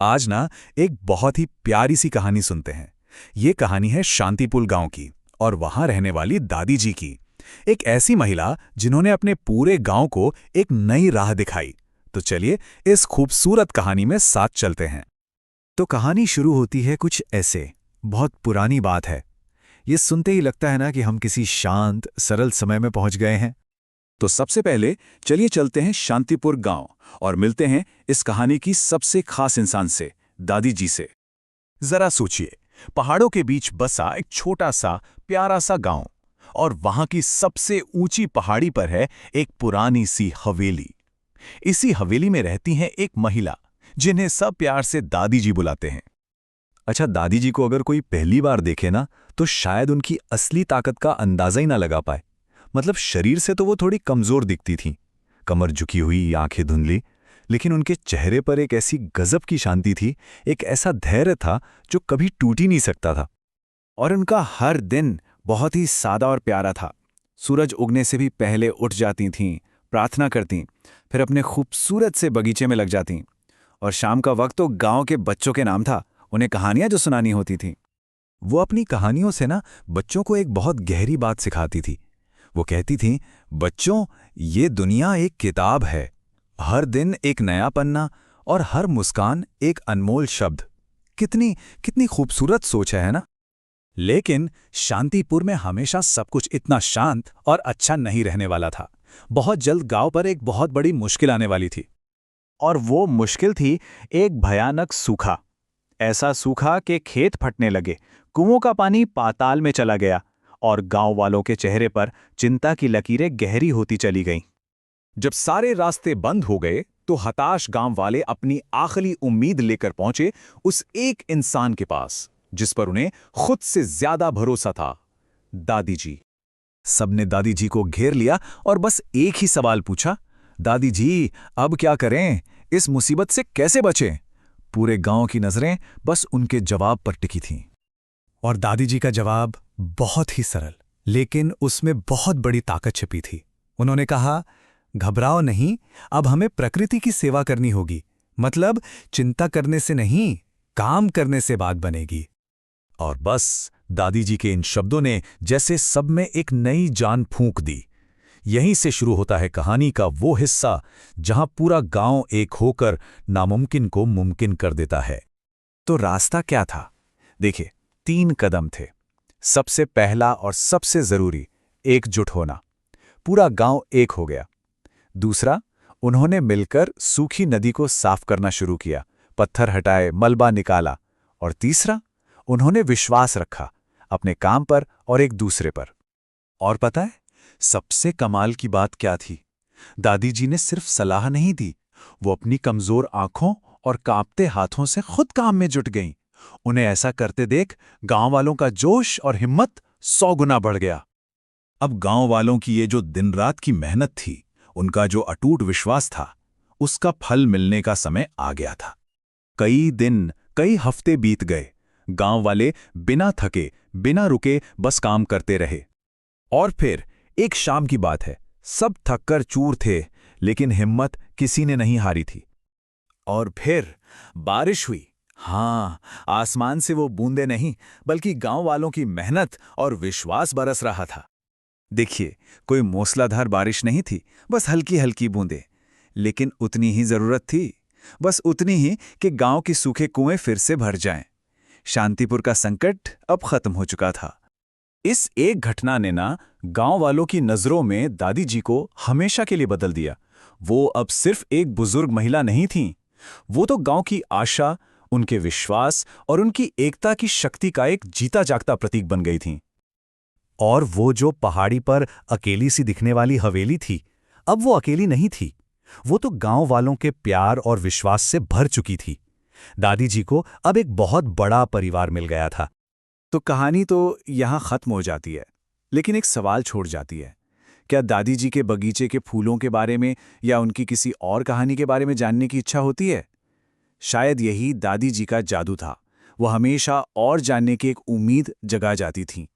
आज ना एक बहुत ही प्यारी सी कहानी सुनते हैं। ये कहानी है शांतिपुर गांव की और वहां रहने वाली दादी जी की। एक ऐसी महिला जिन्होंने अपने पूरे गांव को एक नई राह दिखाई। तो चलिए इस खूबसूरत कहानी में साथ चलते हैं। तो कहानी शुरू होती है कुछ ऐसे। बहुत पुरानी बात है। ये सुनते ही लगता है ना कि हम किसी शांत सरल समय में पहुंच गए हैं। तो सबसे पहले चलिए चलते हैं शांतिपुर गांव और मिलते हैं इस कहानी की सबसे खास इंसान से, दादी जी से। जरा सोचिए, पहाड़ों के बीच बसा एक छोटा सा प्यारा सा गांव, और वहां की सबसे ऊंची पहाड़ी पर है एक पुरानी सी हवेली। इसी हवेली में रहती हैं एक महिला जिन्हें सब प्यार से दादी जी बुलाते हैं। अच्छा, दादी जी को अगर कोई पहली बार देखे ना, तो शायद उनकी असली ताकत का अंदाजा ही ना लगा पाए। मतलब शरीर से तो वो थोड़ी कमजोर दिखती थीं, कमर झुकी हुई, आंखें धुंधली, लेकिन उनके चेहरे पर एक ऐसी गजब की शांति थी, एक ऐसा धैर्य था जो कभी टूट ही नहीं सकता था। और उनका हर दिन बहुत ही सादा और प्यारा था। सूरज उगने से भी पहले उठ जाती थीं, प्रार्थना करतीं, फिर अपने खूबसूरत से बगीचे में लग जातीं। और शाम का वक्त तो गांव के बच्चों के नाम था, उन्हें कहानियां जो सुनानी होती थीं। वो अपनी कहानियों से ना बच्चों को एक बहुत गहरी बात सिखाती थी। वो कहती थीं, बच्चों, ये दुनिया एक किताब है। हर दिन एक नया पन्ना और हर मुस्कान एक अनमोल शब्द। कितनी कितनी खूबसूरत सोच है ना? लेकिन शांतिपुर में हमेशा सब कुछ इतना शांत और अच्छा नहीं रहने वाला था। बहुत जल्द गांव पर एक बहुत बड़ी मुश्किल आने वाली थी। और वो मुश्किल थी एक भयानक सूखा। ऐसा सूखा कि खेत फटने लगे, कुओं का पानी पाताल में चला गया और गांव वालों के चेहरे पर चिंता की लकीरें गहरी होती चली गईं। जब सारे रास्ते बंद हो गए तो हताश गांव वाले अपनी आखिरी उम्मीद लेकर पहुंचे उस एक इंसान के पास जिस पर उन्हें खुद से ज्यादा भरोसा था, दादी जी। सबने दादी जी को घेर लिया और बस एक ही सवाल पूछा, दादी जी, अब क्या करें? इस मुसीबत से कैसे बचें? पूरे गांव की नजरें बस उनके जवाब पर टिकी थीं। और दादी जी का जवाब बहुत ही सरल, लेकिन उसमें बहुत बड़ी ताकत छिपी थी। उन्होंने कहा, घबराओ नहीं, अब हमें प्रकृति की सेवा करनी होगी। मतलब चिंता करने से नहीं, काम करने से बात बनेगी। और बस दादी जी के इन शब्दों ने जैसे सब में एक नई जान फूंक दी। यहीं से शुरू होता है कहानी का वो हिस्सा जहां पूरा गांव एक होकर नामुमकिन को मुमकिन कर देता है। तो रास्ता क्या था? देखिए, 3 कदम थे। सबसे पहला और सबसे जरूरी, एकजुट होना। पूरा गांव एक हो गया। दूसरा, उन्होंने मिलकर सूखी नदी को साफ करना शुरू किया, पत्थर हटाए, मलबा निकाला। और तीसरा, उन्होंने विश्वास रखा अपने काम पर और एक दूसरे पर। और पता है सबसे कमाल की बात क्या थी? दादी जी ने सिर्फ सलाह नहीं दी, वो अपनी कमजोर आंखों और कांपते हाथों से खुद काम में जुट गईं। उन्हें ऐसा करते देख गांव वालों का जोश और हिम्मत 100 गुना बढ़ गया। अब गांव वालों की ये जो दिन रात की मेहनत थी, उनका जो अटूट विश्वास था, उसका फल मिलने का समय आ गया था। कई दिन, कई हफ्ते बीत गए। गांव वाले बिना थके, बिना रुके बस काम करते रहे। और फिर एक शाम की बात है, सब थककर चूर थे, लेकिन हिम्मत किसी ने नहीं हारी थी। और फिर बारिश हुई। हाँ, आसमान से वो बूंदे नहीं, बल्कि गांव वालों की मेहनत और विश्वास बरस रहा था। देखिए, कोई मूसलाधार बारिश नहीं थी, बस हल्की हल्की बूंदें। लेकिन उतनी ही जरूरत थी, बस उतनी ही कि गांव के सूखे कुएं फिर से भर जाएं। शांतिपुर का संकट अब खत्म हो चुका था। इस एक घटना ने ना गांव वालों की नजरों में दादी जी को हमेशा के लिए बदल दिया। वो अब सिर्फ एक बुजुर्ग महिला नहीं थीं, वो तो गांव की आशा, उनके विश्वास और उनकी एकता की शक्ति का एक जीता जागता प्रतीक बन गई थीं। और वो जो पहाड़ी पर अकेली सी दिखने वाली हवेली थी, अब वो अकेली नहीं थी। वो तो गांव वालों के प्यार और विश्वास से भर चुकी थी। दादी जी को अब एक बहुत बड़ा परिवार मिल गया था। तो कहानी तो यहां खत्म हो जाती है, लेकिन एक सवाल छोड़ जाती है। क्या दादी जी के बगीचे के फूलों के बारे में या उनकी किसी और कहानी के बारे में जानने की इच्छा होती है? शायद यही दादी जी का जादू था। वो हमेशा और जानने की एक उम्मीद जगा जाती थीं।